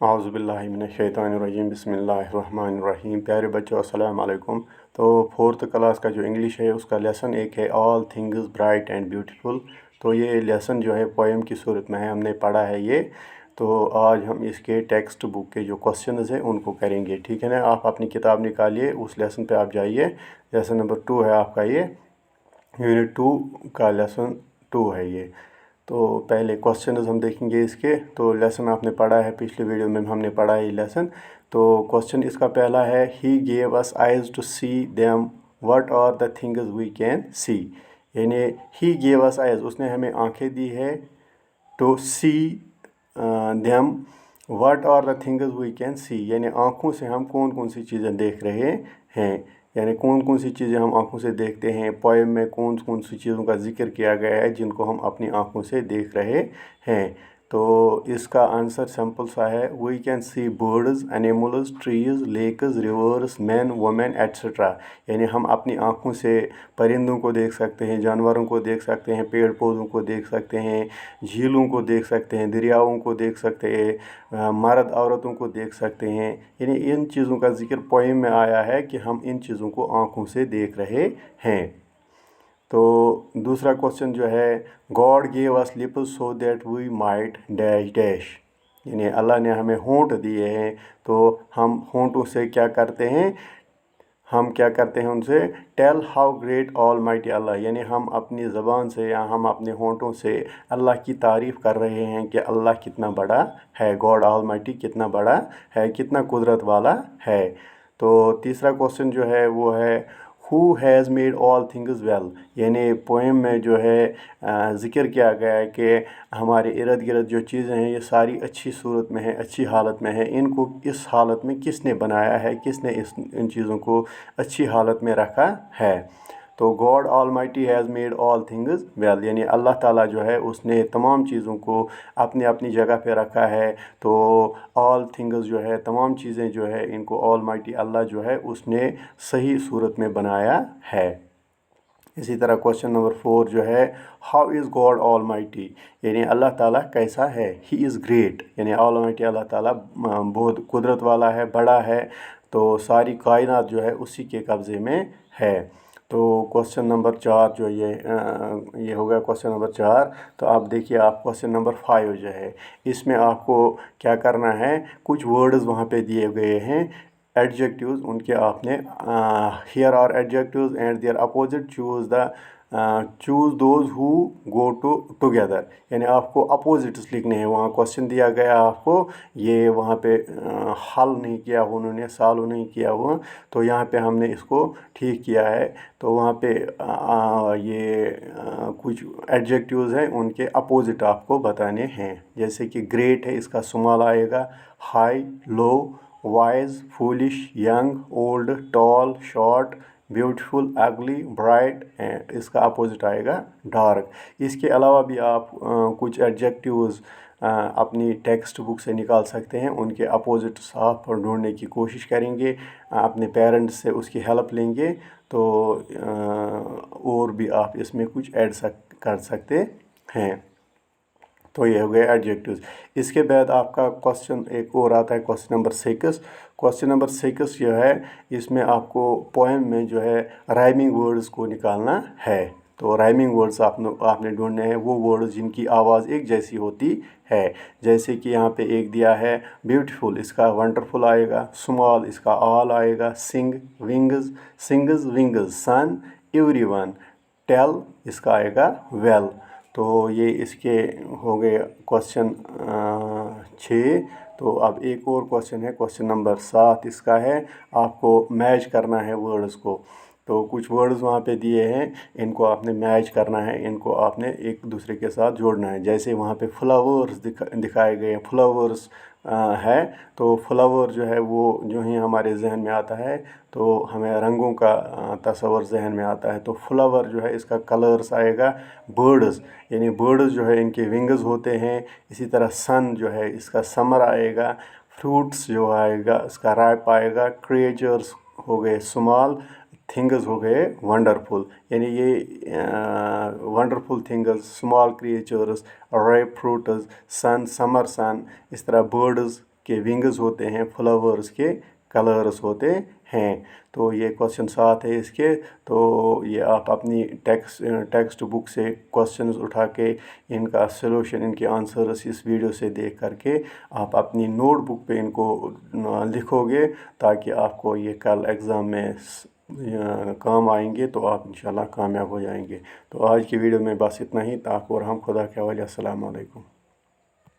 औज़ुबिल्लाहिमिनश्शैतानिर्रजीम बिस्मिल्लाहिर्रहमानिर्रहीम। प्यारे बच्चों अस्सलाम वालेकुम। तो फोर्थ क्लास का जो इंग्लिश है उसका लेसन एक है all things bright and beautiful. तो ये लेसन जो है पोएम की सूरत में है, हमने पढ़ा है ये। तो आज हम इसके टेक्स्ट बुक के जो क्वेश्चंस हैं उनको करेंगे, ठीक है ना। आप अपनी किताब निकालिए, उस लेसन पे आप जाइए। लेसन नंबर 2 है आपका ये, यूनिट 2 का लेसन 2 है ये। तो पहले क्वेश्चंस हम देखेंगे इसके। तो लेसन आपने पढ़ा है, पिछले वीडियो में हमने पढ़ा है ये लेसन। तो क्वेश्चन इसका पहला है, he gave us eyes to see them what are the things we can see. यानी ही गेव अस आइज़, उसने हमें आंखें दी है, to see them what are the things we can see, यानी आँखों से हम कौन कौन सी चीज़ें देख रहे हैं। यानी कौन कौन सी चीज़ें हम आँखों से देखते हैं। पोएम में कौन कौन सी चीज़ों का जिक्र किया गया है जिनको हम अपनी आँखों से देख रहे हैं। तो इसका आंसर सिंपल सा है, we can see birds, animals, trees, lakes, rivers, man, women etcetera. यानी हम अपनी आँखों से परिंदों को देख सकते हैं, जानवरों को देख सकते हैं, पेड़ पौधों को देख सकते हैं, झीलों को देख सकते हैं, दरियाओं को देख सकते हैं, मर्द औरतों को देख सकते हैं। यानी इन चीज़ों का जिक्र पोएम में आया है कि हम इन चीज़ों को आँखों से देख रहे हैं। तो दूसरा क्वेश्चन जो है, God gave us lips so that we might dash dash. यानी अल्लाह ने हमें होंठ दिए हैं, तो हम होंठों से क्या करते हैं, उनसे tell how great almighty Allah. यानी हम अपनी ज़बान से या हम अपने होंठों से अल्लाह की तारीफ़ कर रहे हैं कि अल्लाह कितना बड़ा है, गॉड ऑल माइटी कितना बड़ा है, कितना कुदरत वाला है। तो तीसरा क्वेश्चन जो है वो है, who has made all things well. यानी पोएम में जो है ज़िक्र किया गया है कि हमारे इर्द गिर्द जो चीज़ें हैं ये सारी अच्छी सूरत में है, अच्छी हालत में है। इनको इस हालत में किसने बनाया है, किसने इन चीज़ों को अच्छी हालत में रखा है। तो God almighty has made all things well, यानी अल्लाह ताला जो है उसने तमाम चीज़ों को अपनी अपनी जगह पे रखा है। तो ऑल थिंग्स जो है, तमाम चीज़ें जो है, इनको ऑलमाइटी अल्लाह जो है उसने सही सूरत में बनाया है। इसी तरह क्वेश्चन नंबर 4 जो है, हाउ इज़ गॉड ऑलमाइटी। यानी अल्लाह ताला कैसा है, ही इज़ ग्रेट। यानी ऑलमाइटी अल्लाह ताला बहुत कुदरत वाला है, बड़ा है। तो सारी कायनात जो है उसी के कब्ज़े में है। तो क्वेश्चन नंबर 4 जो ये हो गया क्वेश्चन नंबर 4। तो आप देखिए, आप क्वेश्चन नंबर 5 जो है इसमें आपको क्या करना है, कुछ वर्ड्स वहाँ पे दिए गए हैं, एडजेक्टिव्स, उनके आपने here are adjectives and their opposite choose those who go together. यानी आपको अपोजिट्स लिखने हैं। वहाँ क्वेश्चन दिया गया आपको, ये वहाँ पे हल नहीं किया हुआ उन्होंने, सॉल्व नहीं किया हुआ, तो यहाँ पे हमने इसको ठीक किया है। तो वहाँ पे कुछ एडजेक्टिव्स हैं, उनके अपोजिट आपको बताने हैं। जैसे कि ग्रेट है, इसका स्मॉल आएगा, high, low, wise, foolish, young, old, tall, short, beautiful, ugly, bright, इसका अपोजिट आएगा डार्क। इसके अलावा भी आप कुछ एडजेक्टिव्स अपनी टेक्स्ट बुक से निकाल सकते हैं, उनके अपोजिट्स आप ढूंढने की कोशिश करेंगे, अपने पेरेंट्स से उसकी हेल्प लेंगे। तो और भी आप इसमें कुछ कर सकते हैं। तो ये हो गए एडजेक्टिव्स। इसके बाद आपका क्वेश्चन एक और आता है, क्वेश्चन नंबर 6। क्वेश्चन नंबर 6 जो है, इसमें आपको पोएम में जो है राइमिंग वर्ड्स को निकालना है। तो राइमिंग वर्ड्स आपने ढूंढने हैं, वो वर्ड्स जिनकी आवाज़ एक जैसी होती है। जैसे कि यहाँ पे एक दिया है ब्यूटीफुल, इसका वंडरफुल आएगा, स्मॉल इसका ऑल आएगा, सिंग्स विंग्स, सन, एवरीवन, टेल इसका आएगा वेल। तो ये इसके हो गए क्वेश्चन 6। तो अब एक और क्वेश्चन है, क्वेश्चन नंबर 7 इसका है, आपको मैच करना है वर्ड्स को। तो कुछ वर्ड्स वहाँ पे दिए हैं, इनको आपने मैच करना है, इनको आपने एक दूसरे के साथ जोड़ना है। जैसे वहाँ पे फ्लावर्स दिखाए गए हैं, फ्लावर्स है, तो फ्लावर जो है वो जो ही हमारे जहन में आता है तो हमें रंगों का तस्वर जहन में आता है। तो फ्लावर जो है इसका कलर्स आएगा, बर्ड्स, यानी बर्ड्स जो है इनके विंग्स होते हैं। इसी तरह सन जो है इसका समर आएगा, फ्रूट्स जो आएगा इसका राइप आएगा, क्रिएचर्स हो गए स्मॉल, थिंग्स हो गए वंडरफुल। यानी ये wonderful things, small creatures, ripe fruits, sun, summer sun, इस तरह बर्ड्स के विंग्स होते हैं, फ्लावर्स के कलर्स होते हैं। तो ये क्वेश्चन 7 है इसके। तो ये आप अपनी टेक्स्ट बुक से क्वेश्चंस उठा के इनका सलूशन, इनके आंसर्स इस वीडियो से देख करके आप अपनी नोट बुक पे इनको लिखोगे, ताकि आपको ये कल एग्ज़ाम में काम आएंगे, तो आप इंशाल्लाह कामयाब हो जाएंगे। तो आज की वीडियो में बस इतना ही। ताक और हम खुदा के हवाले। अस्सलाम वालेकुम।